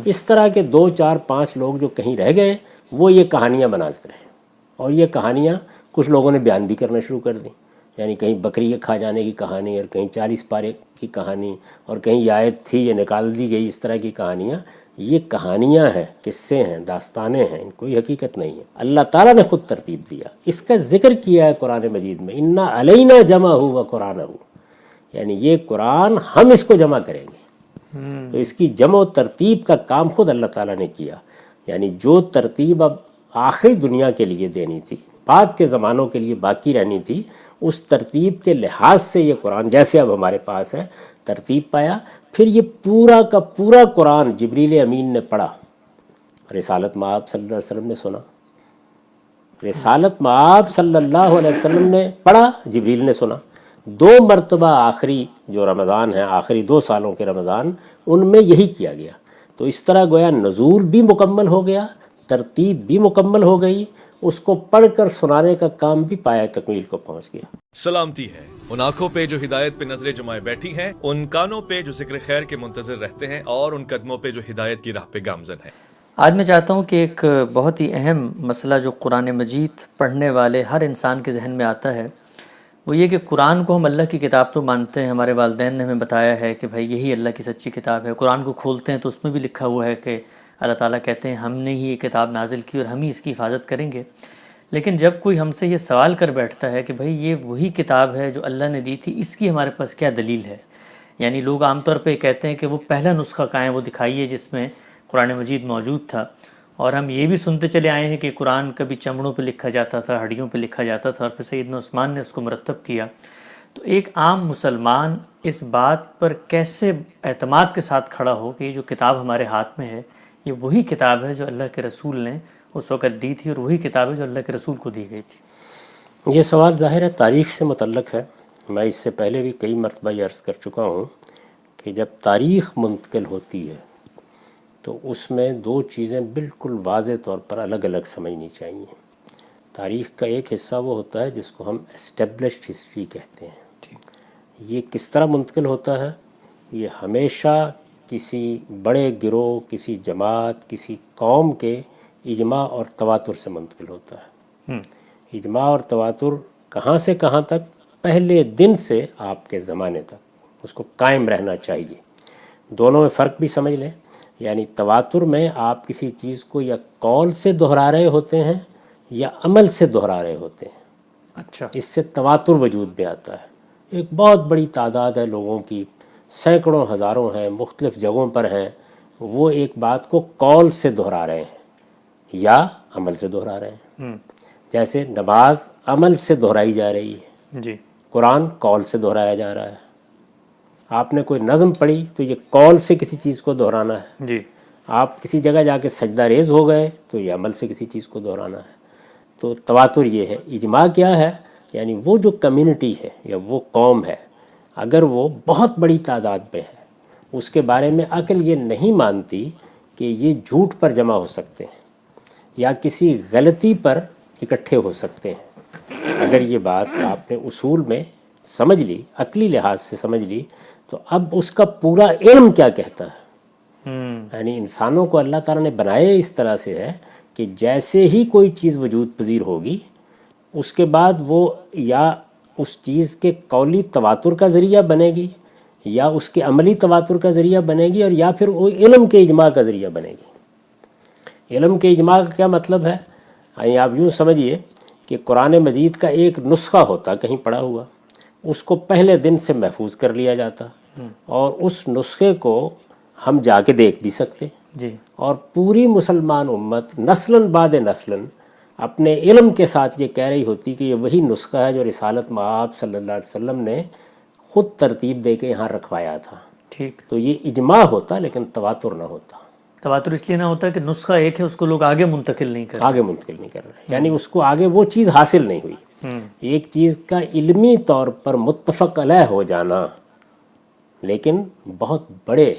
اس طرح کے 2 4 5 لوگ جو کہیں رہ گئے وہ یہ کہانیاں بناتے رہے، اور یہ کہانیاں کچھ لوگوں نے بیان بھی کرنا شروع کر دیں، یعنی کہیں بکری کے کھا جانے کی کہانی، اور کہیں 40 پارے کی کہانی، اور کہیں یہ آیت تھی یہ نکال دی گئی، اس طرح کی کہانیاں۔ یہ کہانیاں ہیں، قصے ہیں، داستانیں ہیں، کوئی حقیقت نہیں ہے۔ اللہ تعالیٰ نے خود ترتیب دیا، اس کا ذکر کیا ہے قرآن مجید میں، اِنَّا عَلَيْنَا جَمْعَهُ وَقُرْآنَهُ، یعنی یہ قرآن ہم اس کو جمع کریں گے۔ تو اس کی جمع و ترتیب کا کام خود اللہ تعالیٰ نے کیا، یعنی جو ترتیب اب آخری دنیا کے لیے دینی تھی، بعد کے زمانوں کے لیے باقی رہنی تھی، اس ترتیب کے لحاظ سے یہ قرآن جیسے اب ہمارے پاس ہے ترتیب پایا۔ پھر یہ پورا کا پورا قرآن جبریل امین نے پڑھا، رسالت مآب صلی اللہ علیہ وسلم نے سنا، رسالت مآب صلی اللہ علیہ وسلم نے پڑھا، جبریل نے سنا۔ 2 مرتبہ آخری جو رمضان ہے، آخری 2 سالوں کے رمضان، ان میں یہی کیا گیا۔ تو اس طرح گویا نزول بھی مکمل ہو گیا، ترتیب بھی مکمل ہو گئی، اس کو پڑھ کر سنانے کا کام بھی پایہ تکمیل کو پہنچ گیا۔ سلامتی ہے ان آنکھوں پہ جو ہدایت پہ نظریں جمائے بیٹھی ہیں، ان کانوں پہ جو ذکر خیر کے منتظر رہتے ہیں، اور ان قدموں پہ جو ہدایت کی راہ پہ گامزن ہیں۔ آج میں چاہتا ہوں کہ ایک بہت ہی اہم مسئلہ جو قرآن مجید پڑھنے والے ہر انسان کے ذہن میں آتا ہے، وہ یہ کہ قرآن کو ہم اللہ کی کتاب تو مانتے ہیں، ہمارے والدین نے ہمیں بتایا ہے کہ بھائی یہی اللہ کی سچی کتاب ہے۔ قرآن کو کھولتے ہیں تو اس میں بھی لکھا ہوا ہے کہ اللہ تعالیٰ کہتے ہیں ہم نے ہی یہ کتاب نازل کی اور ہم ہی اس کی حفاظت کریں گے۔ لیکن جب کوئی ہم سے یہ سوال کر بیٹھتا ہے کہ بھئی یہ وہی کتاب ہے جو اللہ نے دی تھی، اس کی ہمارے پاس کیا دلیل ہے؟ یعنی لوگ عام طور پہ کہتے ہیں کہ وہ پہلا نسخہ کہاں ہے، وہ دکھائیے جس میں قرآن مجید موجود تھا۔ اور ہم یہ بھی سنتے چلے آئے ہیں کہ قرآن کبھی چمڑوں پہ لکھا جاتا تھا، ہڈیوں پہ لکھا جاتا تھا، اور پھر سیدنا عثمان نے اس کو مرتب کیا۔ تو ایک عام مسلمان اس بات پر کیسے اعتماد کے ساتھ کھڑا ہو کہ یہ جو کتاب ہمارے ہاتھ میں ہے، یہ وہی کتاب ہے جو اللہ کے رسول نے اس وقت دی تھی، اور وہی کتاب ہے جو اللہ کے رسول کو دی گئی تھی؟ یہ سوال ظاہر ہے تاریخ سے متعلق ہے۔ میں اس سے پہلے بھی کئی مرتبہ یہ عرض کر چکا ہوں کہ جب تاریخ منتقل ہوتی ہے تو اس میں 2 چیزیں بالکل واضح طور پر الگ الگ سمجھنی چاہیے۔ تاریخ کا ایک حصہ وہ ہوتا ہے جس کو ہم اسٹیبلشڈ ہسٹری کہتے ہیں۔ یہ کس طرح منتقل ہوتا ہے؟ یہ ہمیشہ کسی بڑے گروہ، کسی جماعت، کسی قوم کے اجماع اور تواتر سے منتقل ہوتا ہے۔ اجماع اور تواتر کہاں سے کہاں تک؟ پہلے دن سے آپ کے زمانے تک اس کو قائم رہنا چاہیے۔ دونوں میں فرق بھی سمجھ لیں، یعنی تواتر میں آپ کسی چیز کو یا قول سے دہرا رہے ہوتے ہیں یا عمل سے دہرا رہے ہوتے ہیں۔ اچھا، اس سے تواتر وجود میں آتا ہے۔ ایک بہت بڑی تعداد ہے لوگوں کی، سینکڑوں ہزاروں ہیں، مختلف جگہوں پر ہیں، وہ ایک بات کو قول سے دہرا رہے ہیں یا عمل سے دہرا رہے ہیں۔ جیسے نماز عمل سے دہرائی جا رہی ہے، جی، قرآن قول سے دہرایا جا رہا ہے۔ آپ نے کوئی نظم پڑھی تو یہ قول سے کسی چیز کو دہرانا ہے۔ جی، آپ کسی جگہ جا کے سجدہ ریز ہو گئے تو یہ عمل سے کسی چیز کو دہرانا ہے۔ تو تواتر یہ ہے۔ اجماع کیا ہے؟ یعنی وہ جو کمیونٹی ہے یا وہ قوم ہے، اگر وہ بہت بڑی تعداد میں ہے، اس کے بارے میں عقل یہ نہیں مانتی کہ یہ جھوٹ پر جمع ہو سکتے ہیں یا کسی غلطی پر اکٹھے ہو سکتے ہیں، اگر یہ بات آپ نے اصول میں سمجھ لی، عقلی لحاظ سے سمجھ لی، تو اب اس کا پورا علم کیا کہتا ہے؟ یعنی انسانوں کو اللہ تعالیٰ نے بنایا اس طرح سے ہے کہ جیسے ہی کوئی چیز وجود پذیر ہوگی، اس کے بعد وہ یا اس چیز کے قولی تواتر کا ذریعہ بنے گی، یا اس کے عملی تواتر کا ذریعہ بنے گی، اور یا پھر وہ علم کے اجماع کا ذریعہ بنے گی۔ علم کے اجماع کا کیا مطلب ہے؟ آپ یوں سمجھیے کہ قرآن مجید کا ایک نسخہ ہوتا کہیں پڑا ہوا، اس کو پہلے دن سے محفوظ کر لیا جاتا، اور اس نسخے کو ہم جا کے دیکھ بھی سکتے، جی، اور پوری مسلمان امت نسلاً بعد نسلاً اپنے علم کے ساتھ یہ کہہ رہی ہوتی کہ یہ وہی نسخہ ہے جو رسالت مآب صلی اللہ علیہ وسلم نے خود ترتیب دے کے یہاں رکھوایا تھا۔ ٹھیک۔ تو یہ اجماع ہوتا لیکن تواتر نہ ہوتا۔ تواتر اس لیے نہ ہوتا کہ نسخہ ایک ہے، اس کو لوگ آگے منتقل نہیں کر رہے۔ آگے منتقل نہیں کر رہے، یعنی اس کو آگے وہ چیز حاصل نہیں ہوئی۔ ایک چیز کا علمی طور پر متفق علیہ ہو جانا، لیکن بہت بڑے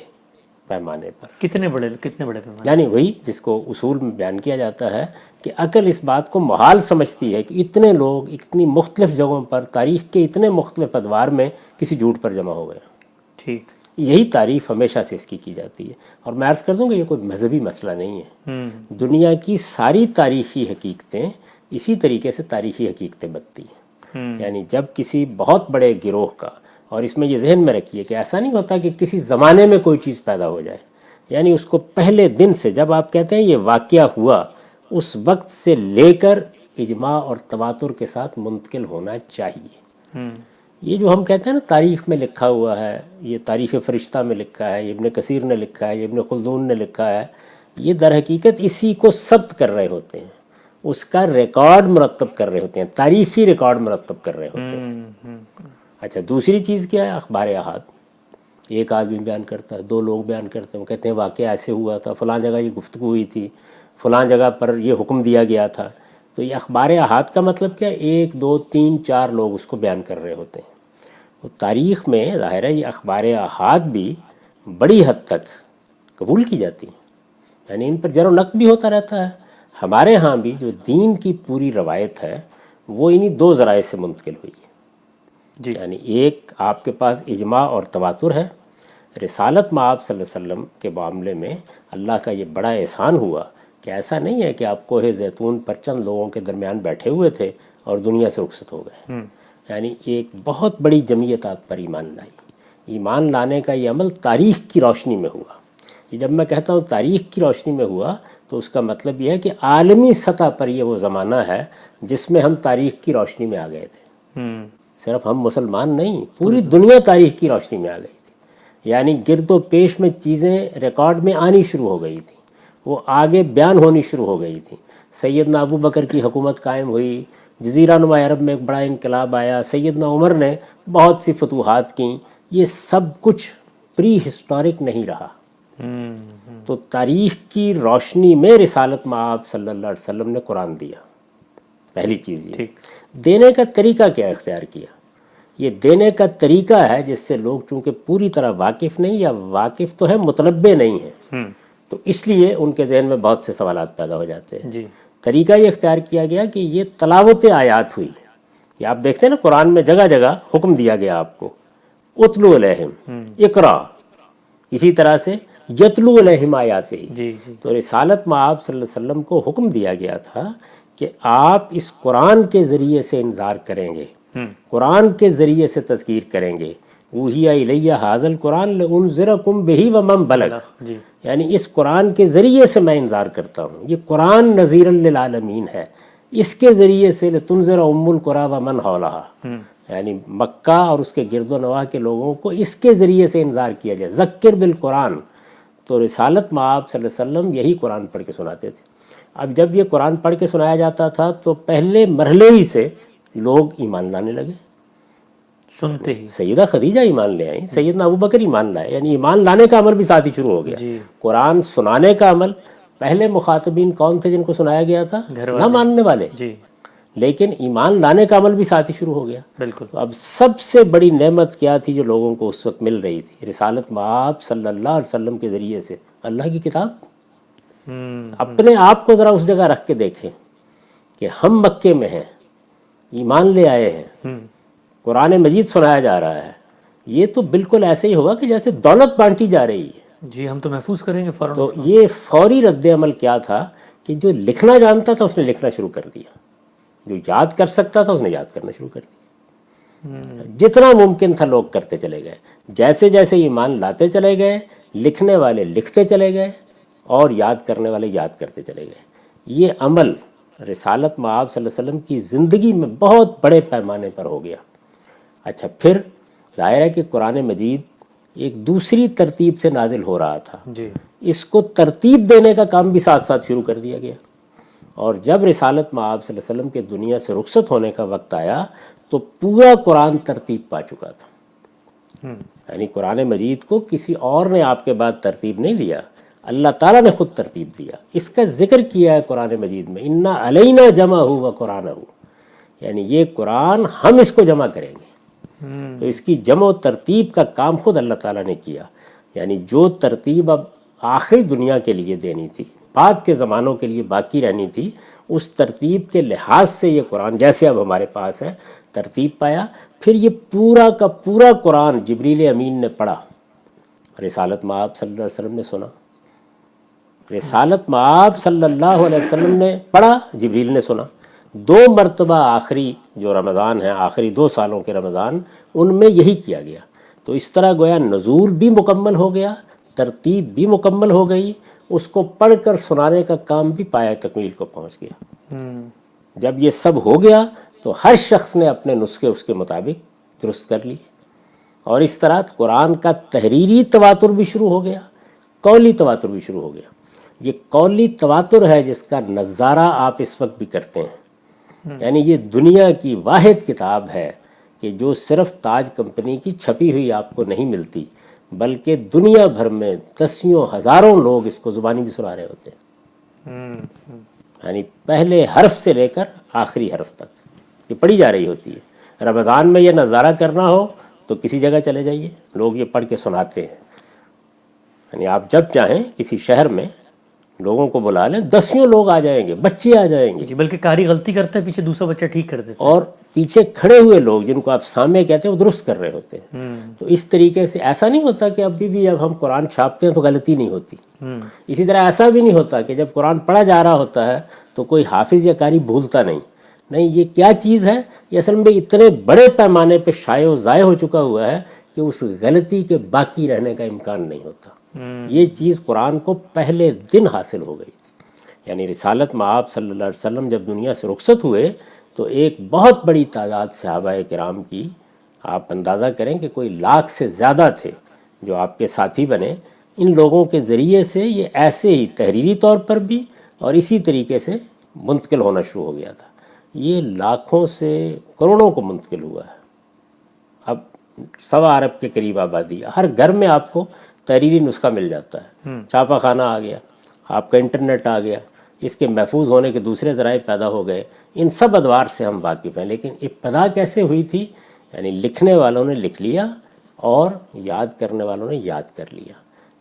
پیمانے پر۔ کتنے بڑے پیمانے؟ یعنی وہی جس کو اصول میں بیان کیا جاتا ہے کہ عقل اس بات کو محال سمجھتی ہے کہ اتنے لوگ اتنی مختلف جگہوں پر تاریخ کے اتنے مختلف ادوار میں کسی جھوٹ پر جمع ہو گئے۔ ٹھیک۔ یہی تعریف ہمیشہ سے اس کی جاتی ہے. اور میں عرض کر دوں کہ یہ کوئی مذہبی مسئلہ نہیں ہے. دنیا کی ساری تاریخی حقیقتیں اسی طریقے سے تاریخی حقیقتیں بنتی ہیں. یعنی جب کسی بہت بڑے گروہ کا، اور اس میں یہ ذہن میں رکھیے کہ ایسا نہیں ہوتا کہ کسی زمانے میں کوئی چیز پیدا ہو جائے، یعنی اس کو پہلے دن سے، جب آپ کہتے ہیں یہ واقعہ ہوا، اس وقت سے لے کر اجماع اور تواتر کے ساتھ منتقل ہونا چاہیے. یہ جو ہم کہتے ہیں نا تاریخ میں لکھا ہوا ہے، یہ تاریخ فرشتہ میں لکھا ہے، یہ ابن کثیر نے لکھا ہے، یہ ابن خلدون نے لکھا ہے، یہ در حقیقت اسی کو ثبت کر رہے ہوتے ہیں، اس کا ریکارڈ مرتب کر رہے ہوتے ہیں، تاریخی ریکارڈ مرتب کر رہے ہوتے ہیں. اچھا، دوسری چیز کیا ہے؟ اخبار احاد. ایک آدمی بیان کرتا ہے، دو لوگ بیان کرتے ہیں، وہ کہتے ہیں واقعہ ایسے ہوا تھا، فلاں جگہ یہ گفتگو ہوئی تھی، فلاں جگہ پر یہ حکم دیا گیا تھا. تو یہ اخبار احاد کا مطلب کیا ہے؟ 1 2 3 4 لوگ اس کو بیان کر رہے ہوتے ہیں. تو تاریخ میں ظاہر ہے یہ اخبار احاد بھی بڑی حد تک قبول کی جاتی ہیں، یعنی ان پر جر و نقد بھی ہوتا رہتا ہے. ہمارے ہاں بھی جو دین کی پوری روایت ہے وہ انہی 2 ذرائع سے منتقل ہوئی ہے. یعنی ایک آپ کے پاس اجماع اور تواتر ہے. رسالت مآب صلی اللہ علیہ وسلم کے معاملے میں اللہ کا یہ بڑا احسان ہوا کہ ایسا نہیں ہے کہ آپ کوہ زیتون پر چند لوگوں کے درمیان بیٹھے ہوئے تھے اور دنیا سے رخصت ہو گئے. یعنی ایک بہت بڑی جمعیت آپ پر ایمان لائی. ایمان لانے کا یہ عمل تاریخ کی روشنی میں ہوا. یہ جب میں کہتا ہوں تاریخ کی روشنی میں ہوا تو اس کا مطلب یہ ہے کہ عالمی سطح پر یہ وہ زمانہ ہے جس میں ہم تاریخ کی روشنی میں آ گئے تھے. صرف ہم مسلمان نہیں، پوری دنیا تاریخ کی روشنی میں آ گئی تھی. یعنی گرد و پیش میں چیزیں ریکارڈ میں آنی شروع ہو گئی تھیں، وہ آگے بیان ہونی شروع ہو گئی تھیں. سیدنا ابو بکر کی حکومت قائم ہوئی، جزیرہ نما عرب میں ایک بڑا انقلاب آیا، سیدنا عمر نے بہت سی فتوحات کیں. یہ سب کچھ پری ہسٹورک نہیں رہا. تو تاریخ کی روشنی میں رسالت مآب صلی اللہ علیہ وسلم نے قرآن دیا. پہلی چیز یہ دینے کا طریقہ کیا اختیار کیا. یہ دینے کا طریقہ ہے جس سے لوگ چونکہ پوری طرح واقف نہیں، یا واقف تو ہے متنبع نہیں ہیں، تو اس لیے ان کے ذہن میں بہت سے سوالات پیدا ہو جاتے ہیں. طریقہ یہ اختیار کیا گیا کہ یہ تلاوت آیات ہوئی. یہ آپ دیکھتے ہیں نا قرآن میں جگہ جگہ حکم دیا گیا آپ کو، اتلو علیہم، اقرا. اسی طرح سے یتلو علیہم آیاتہ. تو رسالت مآب صلی اللہ علیہ وسلم کو حکم دیا گیا تھا کہ آپ اس قرآن کے ذریعے سے انذار کریں گے، قرآن کے ذریعے سے تذکیر کریں گے. اوحی الی ھذا القرآن لانذرکم بہ ومن بلغ. یعنی اس قرآن کے ذریعے سے میں انذار کرتا ہوں. یہ قرآن نذیر للعالمین ہے، اس کے ذریعے سے لتنذر ام القری ومن حولھا، یعنی مکہ اور اس کے گرد و نواح کے لوگوں کو اس کے ذریعے سے انذار کیا جائے. ذکر بالقرآن. تو رسالت مآب صلی اللہ علیہ وسلم یہی قرآن پڑھ کے سناتے تھے. اب جب یہ قرآن پڑھ کے سنایا جاتا تھا تو پہلے مرحلے ہی سے لوگ ایمان لانے لگے. سنتے ہی سیدہ خدیجہ ایمان لے آئیں، سیدنا ابو بکر ایمان لائے. یعنی ایمان لانے کا عمل بھی ساتھ ہی شروع ہو گیا. قرآن سنانے کا عمل، پہلے مخاطبین کون تھے جن کو سنایا گیا تھا؟ نہ ماننے والے. لیکن ایمان لانے کا عمل بھی ساتھ ہی شروع ہو گیا. بالکل. تو اب سب سے بڑی نعمت کیا تھی جو لوگوں کو اس وقت مل رہی تھی؟ رسالت مآب صلی اللہ علیہ وسلم کے ذریعے سے اللہ کی کتاب. اپنے آپ کو ذرا اس جگہ رکھ کے دیکھیں کہ ہم مکے میں ہیں، ایمان لے آئے ہیں، قرآن مجید سنایا جا رہا ہے. یہ تو بالکل ایسے ہی ہوگا کہ جیسے دولت بانٹی جا رہی ہے. جی ہم تو محفوظ کریں گے فوراً. تو یہ فوری رد عمل کیا تھا کہ جو لکھنا جانتا تھا اس نے لکھنا شروع کر دیا، جو یاد کر سکتا تھا اس نے یاد کرنا شروع کر دیا. جتنا ممکن تھا لوگ کرتے چلے گئے. جیسے جیسے ایمان لاتے چلے گئے، لکھنے والے لکھتے چلے گئے اور یاد کرنے والے یاد کرتے چلے گئے. یہ عمل رسالت مآب صلی اللہ علیہ وسلم کی زندگی میں بہت بڑے پیمانے پر ہو گیا. اچھا، پھر ظاہر ہے کہ قرآن مجید ایک دوسری ترتیب سے نازل ہو رہا تھا. اس کو ترتیب دینے کا کام بھی ساتھ ساتھ شروع کر دیا گیا. اور جب رسالت مآب صلی اللہ علیہ وسلم کے دنیا سے رخصت ہونے کا وقت آیا تو پورا قرآن ترتیب پا چکا تھا. یعنی قرآن مجید کو کسی اور نے آپ کے بعد ترتیب نہیں دیا، اللہ تعالیٰ نے خود ترتیب دیا. اس کا ذکر کیا ہے قرآن مجید میں، انا علینا جمعہ و قرآنہ. یعنی یہ قرآن ہم اس کو جمع کریں گے. تو اس کی جمع و ترتیب کا کام خود اللہ تعالیٰ نے کیا. یعنی جو ترتیب اب آخری دنیا کے لیے دینی تھی، بعد کے زمانوں کے لیے باقی رہنی تھی، اس ترتیب کے لحاظ سے یہ قرآن جیسے اب ہمارے پاس ہے ترتیب پایا. پھر یہ پورا کا پورا قرآن جبریل امین نے پڑھا. رسالت مآب صلی اللہ علیہ وسلم نے سنا، رسالت مآب صلی اللہ علیہ وسلم نے پڑھا، جبریل نے سنا۔ 2 مرتبہ آخری جو رمضان ہے، آخری 2 سالوں کے رمضان، ان میں یہی کیا گیا۔ تو اس طرح گویا نزول بھی مکمل ہو گیا، ترتیب بھی مکمل ہو گئی، اس کو پڑھ کر سنانے کا کام بھی پایہ تکمیل کو پہنچ گیا۔ جب یہ سب ہو گیا تو ہر شخص نے اپنے نسخے اس کے مطابق درست کر لیے، اور اس طرح قرآن کا تحریری تواتر بھی شروع ہو گیا، قولی تواتر بھی شروع ہو گیا۔ یہ قولی تواتر ہے جس کا نظارہ آپ اس وقت بھی کرتے ہیں، یعنی یہ دنیا کی واحد کتاب ہے کہ جو صرف تاج کمپنی کی چھپی ہوئی آپ کو نہیں ملتی، بلکہ دنیا بھر میں 10 ہزاروں لوگ اس کو زبانی بھی سنا رہے ہوتے ہیں، یعنی پہلے حرف سے لے کر آخری حرف تک یہ پڑھی جا رہی ہوتی ہے۔ رمضان میں یہ نظارہ کرنا ہو تو کسی جگہ چلے جائیے، لوگ یہ پڑھ کے سناتے ہیں، یعنی آپ جب چاہیں کسی شہر میں لوگوں کو بلا لیں، 10 لوگ آ جائیں گے، بچے آ جائیں گے، جی، بلکہ قاری غلطی کرتا ہے، پیچھے دوسرا بچہ ٹھیک کر دیتا اور پیچھے کھڑے ہوئے لوگ جن کو آپ سامع کہتے ہیں وہ درست کر رہے ہوتے ہیں۔ تو اس طریقے سے ایسا نہیں ہوتا کہ ابھی بھی جب ہم قرآن چھاپتے ہیں تو غلطی نہیں ہوتی، اسی طرح ایسا بھی نہیں ہوتا کہ جب قرآن پڑھا جا رہا ہوتا ہے تو کوئی حافظ یا قاری بھولتا نہیں۔ یہ کیا چیز ہے؟ یہ اصل میں اتنے بڑے پیمانے پہ شائع و ضائع ہو چکا ہوا ہے کہ اس غلطی کے باقی رہنے کا امکان نہیں ہوتا۔ یہ چیز قرآن کو پہلے دن حاصل ہو گئی تھی، یعنی رسالت مآب صلی اللہ علیہ وسلم جب دنیا سے رخصت ہوئے تو ایک بہت بڑی تعداد صحابہ کرام کی، آپ اندازہ کریں کہ کوئی 1,00,000 سے زیادہ تھے جو آپ کے ساتھی بنے۔ ان لوگوں کے ذریعے سے یہ ایسے ہی تحریری طور پر بھی اور اسی طریقے سے منتقل ہونا شروع ہو گیا تھا۔ یہ لاکھوں سے کروڑوں کو منتقل ہوا ہے۔ اب 1.25 ارب کے قریب آبادی ہے، ہر گھر میں آپ کو تحریری نسخہ مل جاتا ہے، چھاپا خانہ آ گیا، آپ کا انٹرنیٹ آ گیا، اس کے محفوظ ہونے کے دوسرے ذرائع پیدا ہو گئے۔ ان سب ادوار سے ہم واقف ہیں، لیکن ابتدا کیسے ہوئی تھی؟ یعنی لکھنے والوں نے لکھ لیا اور یاد کرنے والوں نے یاد کر لیا۔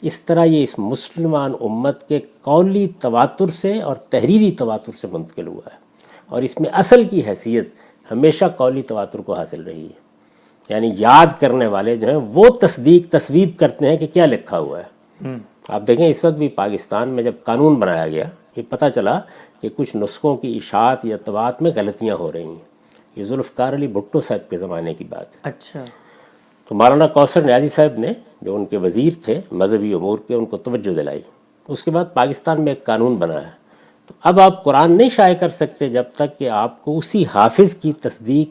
اس طرح یہ اس مسلمان امت کے قولی تواتر سے اور تحریری تواتر سے منتقل ہوا ہے، اور اس میں اصل کی حیثیت ہمیشہ قولی تواتر کو حاصل رہی ہے۔ یعنی یاد کرنے والے جو ہیں وہ تصویب کرتے ہیں کہ کیا لکھا ہوا ہے۔ آپ دیکھیں اس وقت بھی پاکستان میں جب قانون بنایا گیا، یہ پتہ چلا کہ کچھ نسخوں کی اشاعت یا طباعت میں غلطیاں ہو رہی ہیں۔ یہ ذوالفقار علی بھٹو صاحب کے زمانے کی بات ہے۔ اچھا، تو مولانا کوثر نیازی صاحب نے جو ان کے وزیر تھے مذہبی امور کے، ان کو توجہ دلائی۔ اس کے بعد پاکستان میں ایک قانون بنا ہے، تو اب آپ قرآن نہیں شائع کر سکتے جب تک کہ آپ کو اسی حافظ کی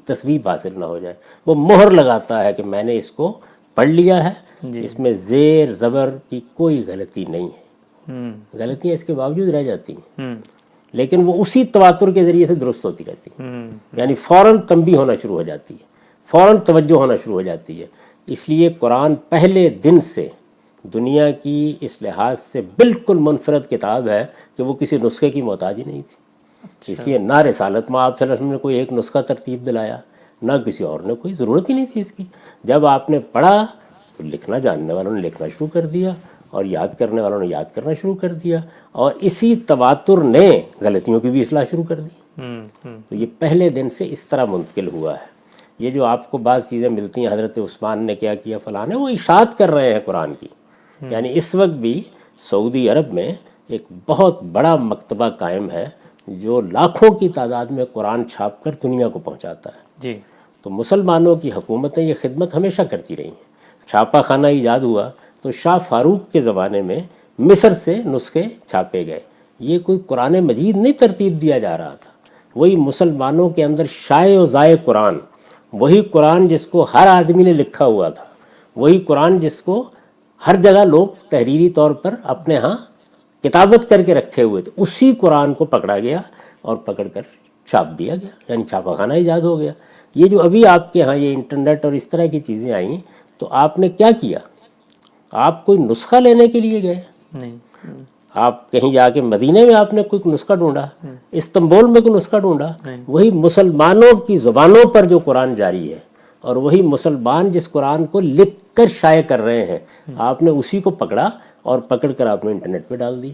تصویب حاصل نہ ہو جائے۔ وہ مہر لگاتا ہے کہ میں نے اس کو پڑھ لیا ہے، اس میں زیر زبر کی کوئی غلطی نہیں ہے۔ غلطیاں اس کے باوجود رہ جاتی ہیں، لیکن وہ اسی تواتر کے ذریعے سے درست ہوتی رہتی ہیں، یعنی فوراً تنبیہ ہونا شروع ہو جاتی ہے، فوراً توجہ ہونا شروع ہو جاتی ہے۔ اس لیے قرآن پہلے دن سے دنیا کی اس لحاظ سے بالکل منفرد کتاب ہے کہ وہ کسی نسخے کی محتاج ہی نہیں تھی۔ اس لیے نہ رسالت مآب صلی اللہ علیہ وسلم نے کوئی ایک نسخہ ترتیب دلایا، نہ کسی اور نے، کوئی ضرورت ہی نہیں تھی اس کی۔ جب آپ نے پڑھا تو لکھنا جاننے والوں نے لکھنا شروع کر دیا، اور یاد کرنے والوں نے یاد کرنا شروع کر دیا، اور اسی تواتر نے غلطیوں کی بھی اصلاح شروع کر دی۔ تو یہ پہلے دن سے اس طرح منتقل ہوا ہے۔ یہ جو آپ کو بعض چیزیں ملتی ہیں، حضرت عثمان نے کیا کیا فلاں نے، وہ اشاعت کر رہے ہیں قرآن کی۔ یعنی اس وقت بھی سعودی عرب میں ایک بہت بڑا مکتبہ قائم ہے جو لاکھوں کی تعداد میں قرآن چھاپ کر دنیا کو پہنچاتا ہے۔ جی، تو مسلمانوں کی حکومتیں یہ خدمت ہمیشہ کرتی رہی ہیں۔ چھاپا خانہ ایجاد ہوا تو شاہ فاروق کے زمانے میں مصر سے نسخے چھاپے گئے۔ یہ کوئی قرآن مجید نہیں ترتیب دیا جا رہا تھا، وہی مسلمانوں کے اندر شائع و ضائع قرآن، وہی قرآن جس کو ہر آدمی نے لکھا ہوا تھا، وہی قرآن جس کو ہر جگہ لوگ تحریری طور پر اپنے ہاں کتابت کر کے رکھے ہوئے تھے، اسی قرآن کو پکڑا گیا اور پکڑ کر چھاپ دیا گیا، یعنی چھاپا خانہ ایجاد ہو گیا۔ یہ جو ابھی آپ کے ہاں یہ انٹرنیٹ اور اس طرح کی چیزیں آئیں، تو آپ نے کیا کیا؟ آپ کوئی نسخہ لینے کے لیے گئے نہیں، آپ کہیں جا کے مدینے میں آپ نے کوئی نسخہ ڈھونڈا، استنبول میں کوئی نسخہ ڈھونڈا؟ وہی مسلمانوں کی زبانوں پر جو قرآن جاری ہے، اور وہی مسلمان جس قرآن کو لکھ کر شائع کر رہے ہیں، آپ نے اسی کو پکڑا اور پکڑ کر آپ نے انٹرنیٹ پہ ڈال دیا۔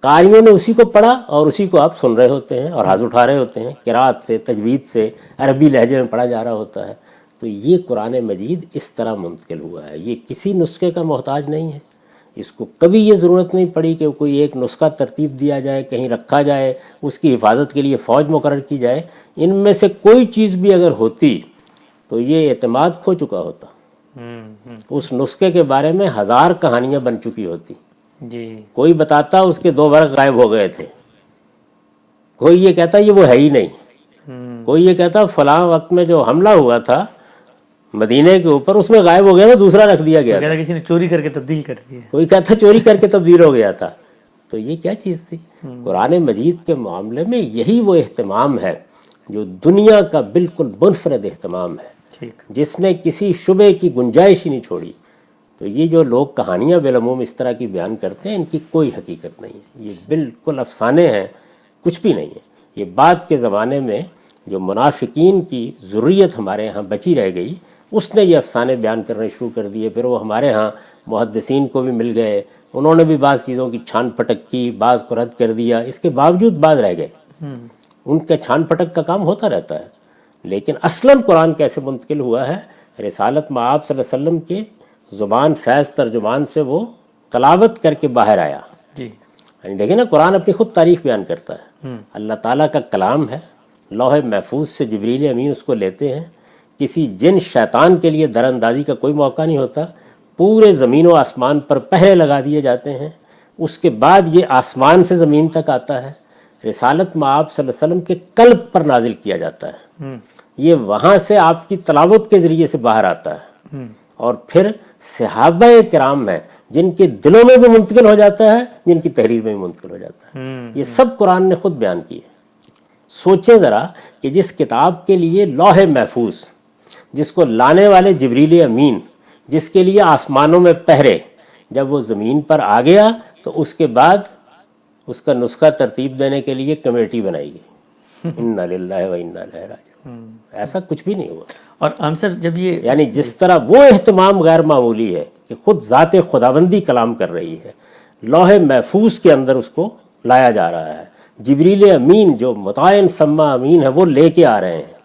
قاریوں نے اسی کو پڑھا اور اسی کو آپ سن رہے ہوتے ہیں اور حاضر اٹھا رہے ہوتے ہیں، قرات سے، تجوید سے، عربی لہجے میں پڑھا جا رہا ہوتا ہے۔ تو یہ قرآن مجید اس طرح منتقل ہوا ہے، یہ کسی نسخے کا محتاج نہیں ہے، اس کو کبھی یہ ضرورت نہیں پڑی کہ کوئی ایک نسخہ ترتیب دیا جائے، کہیں رکھا جائے، اس کی حفاظت کے لیے فوج مقرر کی جائے۔ ان میں سے کوئی چیز بھی اگر ہوتی تو یہ اعتماد کھو چکا ہوتا، اس نسخے کے بارے میں 1000 کہانیاں بن چکی ہوتی۔ جی کوئی بتاتا اس کے 2 برق غائب ہو گئے تھے، کوئی یہ کہتا یہ وہ ہے ہی نہیں، کوئی یہ کہتا فلاں وقت میں جو حملہ ہوا تھا مدینے کے اوپر اس میں غائب ہو گیا تھا، دوسرا رکھ دیا گیا تھا، کسی نے چوری کر کے تبدیل کر دیا، کوئی کہتا چوری کر کے تبدیل ہو گیا تھا۔ تو یہ کیا چیز تھی؟ قرآن مجید کے معاملے میں یہی وہ اہتمام ہے جو دنیا کا بالکل منفرد اہتمام ہے، ٹھیک، جس نے کسی شبے کی گنجائش ہی نہیں چھوڑی۔ تو یہ جو لوگ کہانیاں بالعموم اس طرح کی بیان کرتے ہیں، ان کی کوئی حقیقت نہیں ہے، یہ بالکل افسانے ہیں، کچھ بھی نہیں ہے۔ یہ بعد کے زمانے میں جو منافقین کی ذریت ہمارے ہاں بچی رہ گئی، اس نے یہ افسانے بیان کرنے شروع کر دیے، پھر وہ ہمارے ہاں محدثین کو بھی مل گئے، انہوں نے بھی بعض چیزوں کی چھان پھٹک کی، بعض کو رد کر دیا، اس کے باوجود بعض رہ گئے، ان کا چھان پھٹک کا کام ہوتا رہتا ہے۔ لیکن اصلاً قرآن کیسے منتقل ہوا ہے؟ رسالت میں آپ صلی اللہ علیہ وسلم کے زبان فیض ترجمان سے وہ تلاوت کر کے باہر آیا۔ جی، یعنی دیکھیں نا، قرآن اپنی خود تعریف بیان کرتا ہے، اللہ تعالیٰ کا کلام ہے، لوح محفوظ سے جبریل امین اس کو لیتے ہیں، کسی جن شیطان کے لیے در اندازی کا کوئی موقع نہیں ہوتا، پورے زمین و آسمان پر پہرے لگا دیے جاتے ہیں، اس کے بعد یہ آسمان سے زمین تک آتا ہے، رسالت میں آپ صلی اللہ علیہ وسلم کے قلب پر نازل کیا جاتا ہے، یہ وہاں سے آپ کی تلاوت کے ذریعے سے باہر آتا ہے، اور پھر صحابہ کرام ہیں جن کے دلوں میں بھی منتقل ہو جاتا ہے، جن کی تحریر میں بھی منتقل ہو جاتا ہے۔ یہ سب قرآن نے خود بیان کیے۔ سوچیں ذرا کہ جس کتاب کے لیے لوح محفوظ، جس کو لانے والے جبریل امین، جس کے لیے آسمانوں میں پہرے، جب وہ زمین پر آ گیا تو اس کے بعد اس کا نسخہ ترتیب دینے کے لیے کمیٹی بنائی گئی، انا للہ و انا الیہ راجعون۔ ایسا کچھ بھی نہیں ہوا۔ اور ہم سب جب یہ یعنی جس طرح وہ اہتمام غیر معمولی ہے کہ خود ذات خداوندی کلام کر رہی ہے، لوح محفوظ کے اندر اس کو لایا جا رہا ہے، جبریل امین جو متعین سما امین ہے وہ لے کے آ رہے ہیں،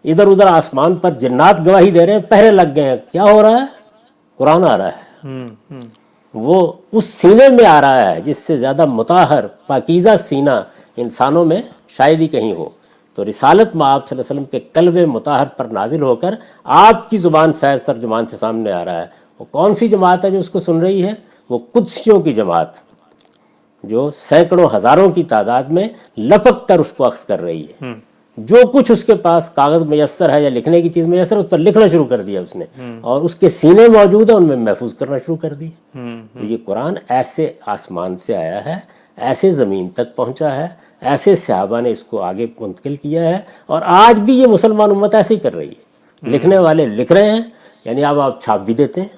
ادھر ادھر آسمان پر جنات گواہی دے رہے ہیں، پہرے لگ گئے ہیں، کیا ہو رہا ہے؟ قرآن آ رہا ہے، وہ اس سینے میں آ رہا ہے جس سے زیادہ مطہر پاکیزہ سینہ انسانوں میں شاید ہی کہیں ہو۔ تو رسالت میں آپ صلی اللہ علیہ وسلم کے قلب مطہر پر نازل ہو کر آپ کی زبان فیض ترجمان سے سامنے آ رہا ہے۔ وہ کون سی جماعت ہے جو اس کو سن رہی ہے؟ وہ قدسیوں کی جماعت، جو سینکڑوں ہزاروں کی تعداد میں لپک کر اس کو اخذ کر رہی ہے۔ جو کچھ اس کے پاس کاغذ میسر ہے یا لکھنے کی چیز میسر ہے، اس پر لکھنا شروع کر دیا اس نے، اور اس کے سینے موجود ہے، ان میں محفوظ کرنا شروع کر دی۔ تو یہ قرآن ایسے آسمان سے آیا ہے، ایسے زمین تک پہنچا ہے، ایسے صحابہ نے اس کو آگے منتقل کیا ہے، اور آج بھی یہ مسلمان امت ایسے ہی کر رہی ہے۔ لکھنے والے لکھ رہے ہیں، یعنی اب آپ چھاپ بھی دیتے ہیں،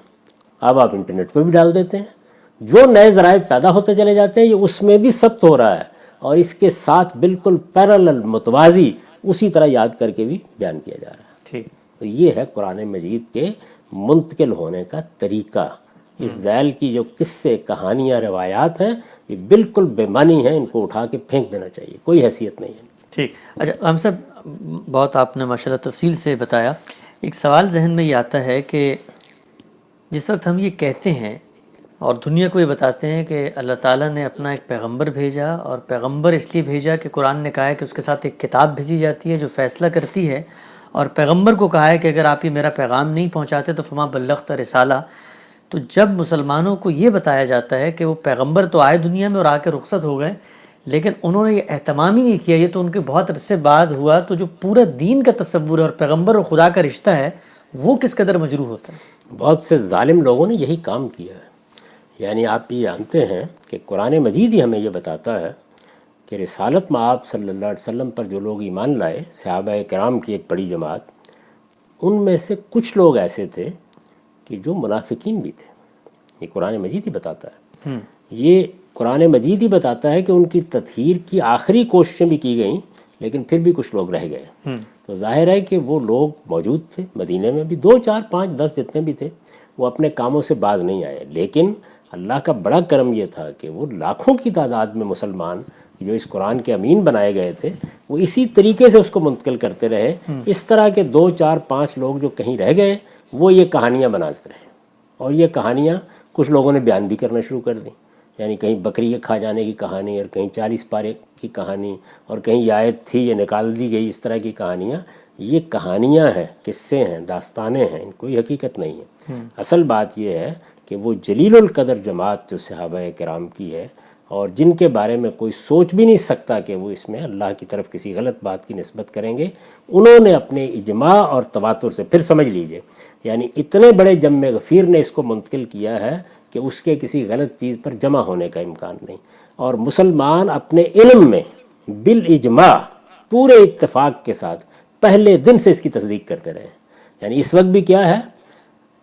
اب آپ انٹرنیٹ پہ بھی ڈال دیتے ہیں، جو نئے ذرائع پیدا ہوتے چلے جاتے ہیں، یہ اس میں بھی ثبت ہو رہا ہے، اور اس کے ساتھ بالکل پیرالل متوازی اسی طرح یاد کر کے بھی بیان کیا جا رہا ہے۔ ٹھیک، تو یہ ہے قرآن مجید کے منتقل ہونے کا طریقہ۔ اس ذیل کی جو قصے، کہانیاں، روایات ہیں، یہ بالکل بے معنی ہیں، ان کو اٹھا کے پھینک دینا چاہیے، کوئی حیثیت نہیں ہے۔ ٹھیک، اچھا ہم سب بہت آپ نے ماشاءاللہ تفصیل سے بتایا۔ ایک سوال ذہن میں یہ آتا ہے کہ جس وقت ہم یہ کہتے ہیں اور دنیا کو یہ بتاتے ہیں کہ اللہ تعالیٰ نے اپنا ایک پیغمبر بھیجا، اور پیغمبر اس لیے بھیجا کہ قرآن نے کہا ہے کہ اس کے ساتھ ایک کتاب بھیجی جاتی ہے جو فیصلہ کرتی ہے، اور پیغمبر کو کہا ہے کہ اگر آپ یہ میرا پیغام نہیں پہنچاتے تو فما بلغت رسالہ، تو جب مسلمانوں کو یہ بتایا جاتا ہے کہ وہ پیغمبر تو آئے دنیا میں اور آ کے رخصت ہو گئے، لیکن انہوں نے یہ اہتمام ہی نہیں کیا، یہ تو ان کے بہت عرصے بعد ہوا، تو جو پورا دین کا تصور ہے اور پیغمبر اور خدا کا رشتہ ہے وہ کس قدر مجروح ہوتا ہے۔ بہت سے ظالم لوگوں نے یہی کام کیا ہے۔ یعنی آپ یہ جانتے ہیں کہ قرآن مجید ہی ہمیں یہ بتاتا ہے کہ رسالت میں آپ صلی اللہ علیہ وسلم پر جو لوگ ایمان لائے، صحابہ کرام کی ایک بڑی جماعت، ان میں سے کچھ لوگ ایسے تھے کہ جو منافقین بھی تھے۔ یہ قرآن مجید ہی بتاتا ہے، یہ قرآن مجید ہی بتاتا ہے کہ ان کی تطہیر کی آخری کوششیں بھی کی گئیں، لیکن پھر بھی کچھ لوگ رہ گئے۔ تو ظاہر ہے کہ وہ لوگ موجود تھے مدینے میں بھی، 2 4 5 10 جتنے بھی تھے، وہ اپنے کاموں سے باز نہیں آئے، لیکن اللہ کا بڑا کرم یہ تھا کہ وہ لاکھوں کی تعداد میں مسلمان جو اس قرآن کے امین بنائے گئے تھے وہ اسی طریقے سے اس کو منتقل کرتے رہے. اس طرح کے 2 4 5 لوگ جو کہیں رہ گئے وہ یہ کہانیاں بناتے رہے، اور یہ کہانیاں کچھ لوگوں نے بیان بھی کرنا شروع کر دیں. یعنی کہیں بکری کے کھا جانے کی کہانی، اور کہیں 40 پارے کی کہانی، اور کہیں یہ آیت تھی یہ نکال دی گئی، اس طرح کی کہانیاں. یہ کہانیاں ہیں، قصے ہیں، داستانیں ہیں، کوئی حقیقت نہیں ہے. اصل بات یہ ہے کہ وہ جلیل القدر جماعت جو صحابہ کرام کی ہے، اور جن کے بارے میں کوئی سوچ بھی نہیں سکتا کہ وہ اس میں اللہ کی طرف کسی غلط بات کی نسبت کریں گے، انہوں نے اپنے اجماع اور تواتر سے، پھر سمجھ لیجئے، یعنی اتنے بڑے جم غفیر نے اس کو منتقل کیا ہے کہ اس کے کسی غلط چیز پر جمع ہونے کا امکان نہیں. اور مسلمان اپنے علم میں بالاجماع پورے اتفاق کے ساتھ پہلے دن سے اس کی تصدیق کرتے رہے. یعنی اس وقت بھی کیا ہے،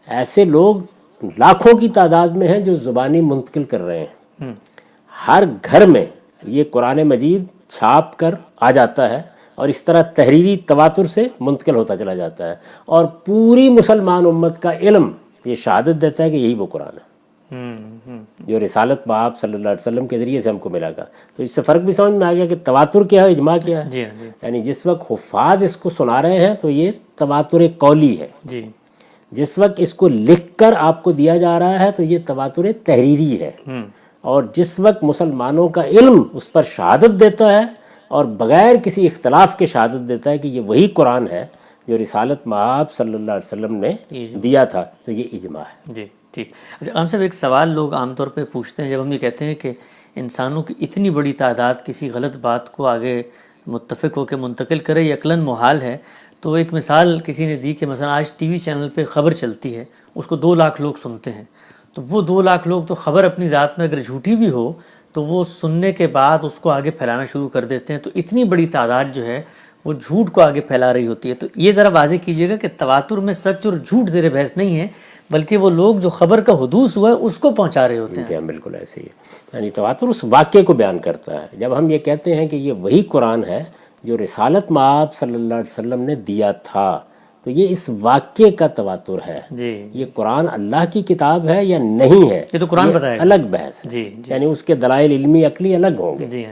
ایسے لوگ لاکھوں کی تعداد میں ہیں جو زبانی منتقل کر رہے ہیں. ہر گھر میں یہ قرآن مجید چھاپ کر آ جاتا ہے، اور اس طرح تحریری تواتر سے منتقل ہوتا چلا جاتا ہے، اور پوری مسلمان امت کا علم یہ شہادت دیتا ہے کہ یہی وہ قرآن ہے جو رسالت باب صلی اللہ علیہ وسلم کے ذریعے سے ہم کو ملا گا. تو اس سے فرق بھی سمجھ میں آ گیا کہ تواتر کیا ہے، اجماع کیا ہے. یعنی جس وقت حفاظ اس کو سنا رہے ہیں تو یہ تواتر قولی ہے، جس وقت اس کو لکھ کر آپ کو دیا جا رہا ہے تو یہ تواتر تحریری ہے، اور جس وقت مسلمانوں کا علم اس پر شہادت دیتا ہے اور بغیر کسی اختلاف کے شہادت دیتا ہے کہ یہ وہی قرآن ہے جو رسالت مآب صلی اللہ علیہ وسلم نے دیا تھا، تو یہ اجماع ہے. جی ٹھیک. اچھا عام صاحب، ایک سوال لوگ عام طور پہ پوچھتے ہیں جب ہم یہ کہتے ہیں کہ انسانوں کی اتنی بڑی تعداد کسی غلط بات کو آگے متفق ہو کے منتقل کرے، یہ عقلاً محال ہے. تو ایک مثال کسی نے دی کہ مثلا آج ٹی وی چینل پہ خبر چلتی ہے، اس کو 2 لاکھ لوگ سنتے ہیں، تو وہ 2 لاکھ لوگ تو خبر اپنی ذات میں اگر جھوٹی بھی ہو تو وہ سننے کے بعد اس کو آگے پھیلانا شروع کر دیتے ہیں. تو اتنی بڑی تعداد جو ہے وہ جھوٹ کو آگے پھیلا رہی ہوتی ہے. تو یہ ذرا واضح کیجئے گا کہ تواتر میں سچ اور جھوٹ زیر بحث نہیں ہے، بلکہ وہ لوگ جو خبر کا حدوث ہوا ہے اس کو پہنچا رہے ہوتے ہیں. جی بالکل ایسے ہی ہے. یعنی تواتر اس واقعے کو بیان کرتا ہے. جب ہم یہ کہتے ہیں کہ یہ وہی قرآن ہے جو رسالت مآب صلی اللہ علیہ وسلم نے دیا تھا، تو یہ اس واقعے کا تواتر ہے. یہ قرآن اللہ کی کتاب ہے یا نہیں ہے، یہ تو قرآن بتائے گا، الگ بحث ہے. یعنی اس کے دلائل علمی عقلی الگ ہوں گے.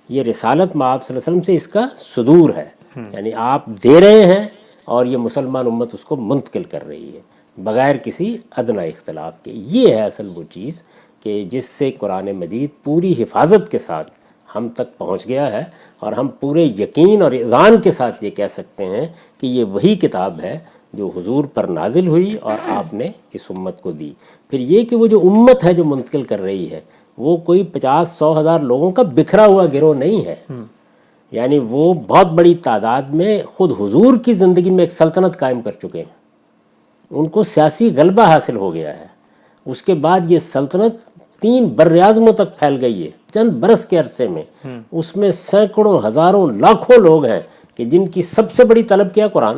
یہ رسالت مآب صلی اللہ علیہ وسلم سے اس کا صدور ہے، یعنی آپ دے رہے ہیں اور یہ مسلمان امت اس کو منتقل کر رہی ہے بغیر کسی ادنی اختلاف کے. یہ ہے اصل وہ چیز کہ جس سے قرآن مجید پوری حفاظت کے ساتھ ہم تک پہنچ گیا ہے، اور ہم پورے یقین اور اذعان کے ساتھ یہ کہہ سکتے ہیں کہ یہ وہی کتاب ہے جو حضور پر نازل ہوئی اور آپ نے اس امت کو دی. پھر یہ کہ وہ جو امت ہے جو منتقل کر رہی ہے وہ کوئی 50-100 ہزار لوگوں کا بکھرا ہوا گروہ نہیں ہے. یعنی وہ بہت بڑی تعداد میں خود حضور کی زندگی میں ایک سلطنت قائم کر چکے ہیں، ان کو سیاسی غلبہ حاصل ہو گیا ہے. اس کے بعد یہ سلطنت 3 براعظموں تک پھیل گئی ہے چند برس کے عرصے میں. اس میں سینکڑوں، ہزاروں، لاکھوں لوگ ہیں کہ جن کی سب سے بڑی طلب کیا قرآن.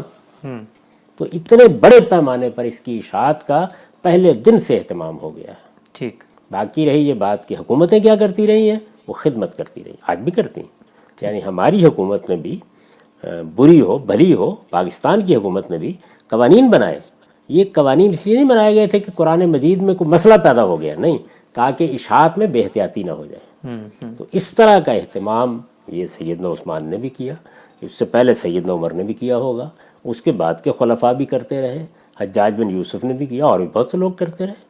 تو اتنے بڑے پیمانے پر اس کی اشاعت کا پہلے دن سے اہتمام ہو گیا ہے. ٹھیک. باقی رہی یہ بات کہ حکومتیں کیا کرتی رہی ہیں، وہ خدمت کرتی رہی، آج بھی کرتی ہیں. یعنی ہماری حکومت نے بھی بری ہو بھلی ہو، پاکستان کی حکومت نے بھی قوانین بنائے. یہ قوانین اس لیے نہیں بنائے گئے تھے کہ قرآن مجید میں کوئی مسئلہ پیدا ہو گیا، نہیں، تاکہ اشاعت میں بے احتیاطی نہ ہو جائے. تو اس طرح کا اہتمام یہ سیدنا عثمان نے بھی کیا، اس سے پہلے سیدنا عمر نے بھی کیا ہوگا، اس کے بعد کے خلفاء بھی کرتے رہے، حجاج بن یوسف نے بھی کیا، اور بھی بہت سے لوگ کرتے رہے.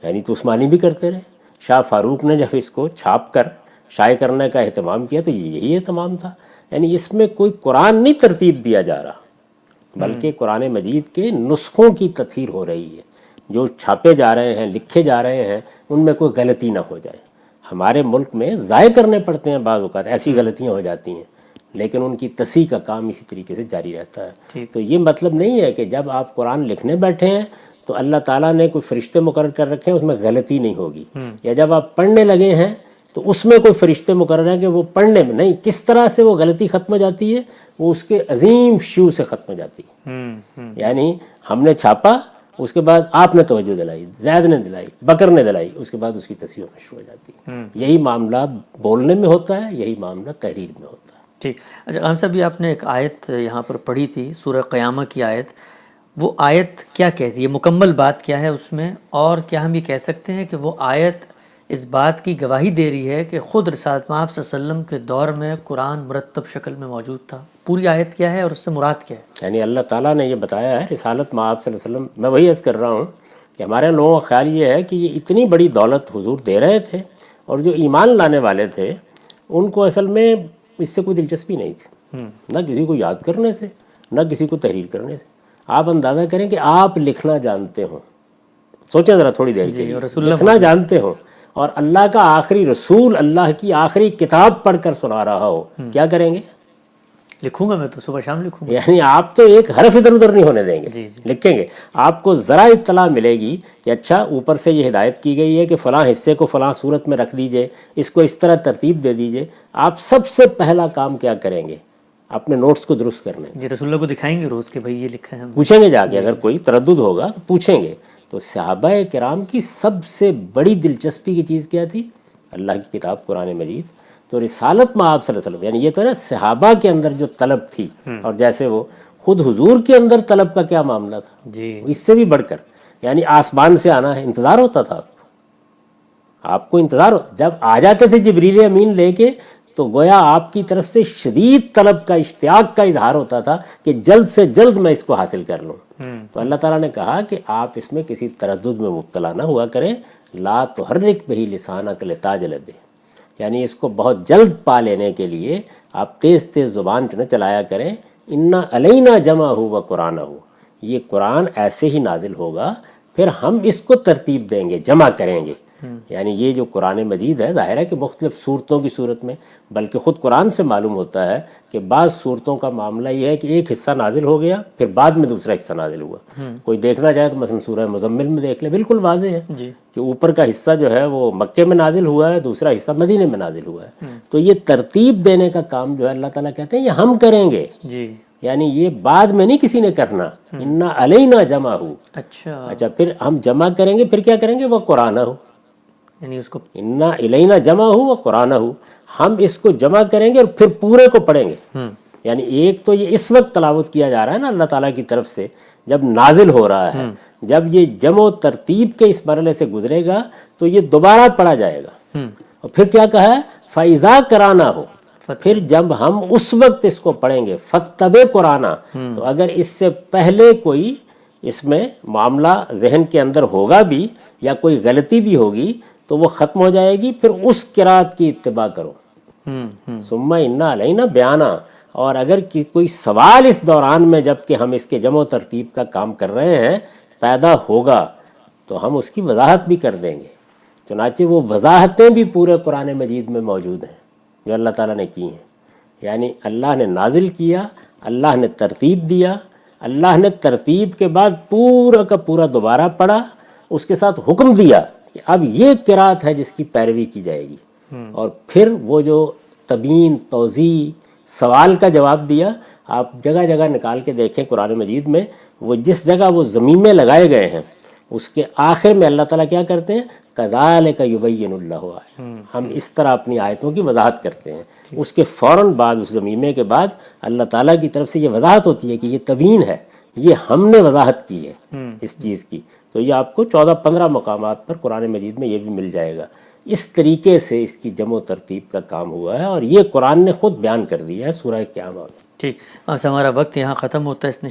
یعنی تو عثمانی بھی کرتے رہے. شاہ فاروق نے جب اس کو چھاپ کر شائع کرنے کا اہتمام کیا تو یہی اہتمام تھا. یعنی اس میں کوئی قرآن نہیں ترتیب دیا جا رہا، بلکہ قرآن مجید کے نسخوں کی تطہیر ہو رہی ہے. جو چھاپے جا رہے ہیں، لکھے جا رہے ہیں، ان میں کوئی غلطی نہ ہو جائے. ہمارے ملک میں ضائع کرنے پڑتے ہیں بعض اوقات، ایسی غلطیاں ہو جاتی ہیں، لیکن ان کی تصحیح کا کام اسی طریقے سے جاری رہتا ہے. تو یہ مطلب نہیں ہے کہ جب آپ قرآن لکھنے بیٹھے ہیں تو اللہ تعالیٰ نے کوئی فرشتے مقرر کر رکھے ہیں اس میں غلطی نہیں ہوگی، یا جب آپ پڑھنے لگے ہیں تو اس میں کوئی فرشتے مقرر ہیں کہ وہ پڑھنے میں نہیں. کس طرح سے وہ غلطی ختم ہو جاتی ہے، وہ اس کے عظیم شیو سے ختم ہو جاتی ہے. یعنی ہم نے چھاپا، اس کے بعد آپ نے توجہ دلائی، زید نے دلائی، بکر نے دلائی، اس کے بعد اس کی تصحیح ہونا شروع ہو جاتی ہے. یہی معاملہ بولنے میں ہوتا ہے، یہی معاملہ تحریر میں ہوتا ہے. ٹھیک. اچھا عام صاحب، آپ نے ایک آیت یہاں پر پڑھی تھی، سورہ قیامہ کی آیت، وہ آیت کیا کہتی ہے، مکمل بات کیا ہے اس میں، اور کیا ہم یہ کہہ سکتے ہیں کہ وہ آیت اس بات کی گواہی دے رہی ہے کہ خود رسالت مآب صلی اللہ علیہ وسلم کے دور میں قرآن مرتب شکل میں موجود تھا. پوری آیت کیا ہے اور اس سے مراد کیا ہے؟ یعنی اللہ تعالیٰ نے یہ بتایا ہے رسالت مآب صلی اللہ علیہ وسلم. میں وہی عرض کر رہا ہوں کہ ہمارے لوگوں کا خیال یہ ہے کہ یہ اتنی بڑی دولت حضور دے رہے تھے اور جو ایمان لانے والے تھے ان کو اصل میں اس سے کوئی دلچسپی نہیں تھی، نہ کسی کو یاد کرنے سے نہ کسی کو تحریر کرنے سے. آپ اندازہ کریں کہ آپ لکھنا جانتے ہوں، سوچیں ذرا تھوڑی دیر کے لیے، لکھنا جانتے ہوں اور اللہ کا آخری رسول اللہ کی آخری کتاب پڑھ کر سنا رہا ہو، کیا کریں گے؟ لکھوں گا، میں تو صبح شام لکھوں گا. یعنی آپ تو ایک حرف ادھر ادھر نہیں ہونے دیں گے، لکھیں گے. آپ کو ذرا اطلاع ملے گی کہ اچھا اوپر سے یہ ہدایت کی گئی ہے کہ فلاں حصے کو فلاں صورت میں رکھ دیجئے، اس کو اس طرح ترتیب دے دیجئے، آپ سب سے پہلا کام کیا کریں گے؟ اپنے نوٹس کو درست کرنے. یہ رسول اللہ کو دکھائیں گے روز کہ بھائی یہ لکھا ہے ہم. پوچھیں گے جا کے، اگر کوئی تردد ہوگا تو پوچھیں گے. تو صحابہ کرام کی سب سے بڑی دلچسپی کی چیز کیا تھی؟ اللہ کی کتاب قرآن مجید. تو رسالت مآب صلی اللہ علیہ وسلم، یعنی یہ تو نا صحابہ کے اندر جو طلب تھی، اور جیسے وہ خود حضور کے اندر طلب کا کیا معاملہ تھا، جی اس سے بھی بڑھ کر، یعنی آسمان سے آنا ہے، انتظار ہوتا تھا آپ کو انتظار جب آ جاتے تھے جبریل امین لے کے تو گویا آپ کی طرف سے شدید طلب کا، اشتیاق کا اظہار ہوتا تھا کہ جلد سے جلد میں اس کو حاصل کر لوں. تو اللہ تعالیٰ نے کہا کہ آپ اس میں کسی تردد میں مبتلا نہ ہوا کریں. لا تحرک بہ لسانک لتعجل بہ، یعنی اس کو بہت جلد پا لینے کے لیے آپ تیز تیز زبان نہ چلایا کریں. انا علینا جمعہ و قرآنہ، یہ قرآن ایسے ہی نازل ہوگا، پھر ہم اس کو ترتیب دیں گے، جمع کریں گے. یعنی یہ جو قرآن مجید ہے، ظاہر ہے کہ مختلف صورتوں کی صورت میں، بلکہ خود قرآن سے معلوم ہوتا ہے کہ بعض صورتوں کا معاملہ یہ ہے کہ ایک حصہ نازل ہو گیا پھر بعد میں دوسرا حصہ نازل ہوا. کوئی دیکھنا چاہے تو مثلا سورہ مزمل میں دیکھ لے، بالکل واضح ہے کہ اوپر کا حصہ جو ہے وہ مکے میں نازل ہوا ہے، دوسرا حصہ مدینے میں نازل ہوا ہے. تو یہ ترتیب دینے کا کام جو ہے اللہ تعالیٰ کہتے ہیں یہ ہم کریں گے. یعنی یہ بعد میں نہیں کسی نے کرنا. انا علینا جمع ہو، اچھا پھر ہم جمع کریں گے، پھر کیا کریں گے؟ وہ قرآن ہو، یعنی اس کو انا الینا جمع ہو و قرآن ہو، ہم اس کو جمع کریں گے اور پھر پورے کو پڑھیں گے. یعنی ایک تو یہ اس وقت تلاوت کیا جا رہا ہے نا اللہ تعالیٰ کی طرف سے جب نازل ہو رہا ہے، جب یہ جمع و ترتیب کے اس مرحلے سے گزرے گا تو یہ دوبارہ پڑھا جائے گا. اور پھر کیا کہا ہے؟ فَإِذَا قَرَأْنَاهُ، پھر جب ہم اس وقت اس کو پڑھیں گے فَاتَّبِعْ قُرْآنَ. تو اگر اس سے پہلے کوئی اس میں معاملہ ذہن کے اندر ہوگا بھی یا کوئی غلطی بھی ہوگی تو وہ ختم ہو جائے گی، پھر اس قرات کی اتباع کرو. ثم انا علینا بیانہ. اور اگر کوئی سوال اس دوران میں جب کہ ہم اس کے جمع و ترتیب کا کام کر رہے ہیں پیدا ہوگا تو ہم اس کی وضاحت بھی کر دیں گے. چنانچہ وہ وضاحتیں بھی پورے قرآن مجید میں موجود ہیں جو اللہ تعالیٰ نے کی ہیں. یعنی اللہ نے نازل کیا، اللہ نے ترتیب دیا، اللہ نے ترتیب کے بعد پورا کا پورا دوبارہ پڑھا، اس کے ساتھ حکم دیا کہ اب یہ قرات ہے جس کی پیروی کی جائے گی. اور پھر وہ جو تبیین، توضیح، سوال کا جواب دیا. آپ جگہ جگہ نکال کے دیکھیں قرآن مجید میں، وہ جس جگہ وہ ضمیمے لگائے گئے ہیں اس کے آخر میں اللہ تعالیٰ کیا کرتے ہیں؟ کذالک یبین اللہ آیات، ہم اس طرح اپنی آیتوں کی وضاحت کرتے ہیں. اس کے فوراً بعد اس ضمیمے کے بعد اللہ تعالیٰ کی طرف سے یہ وضاحت ہوتی ہے کہ یہ تبیین ہے، یہ ہم نے وضاحت کی ہے اس چیز کی. تو یہ آپ کو 14-15 مقامات پر قرآن مجید میں یہ بھی مل جائے گا. اس طریقے سے اس کی جمع و ترتیب کا کام ہوا ہے اور یہ قرآن نے خود بیان کر دیا ہے سورہ قیامہ. ٹھیک، ہمارا وقت یہاں ختم ہوتا ہے. اس نے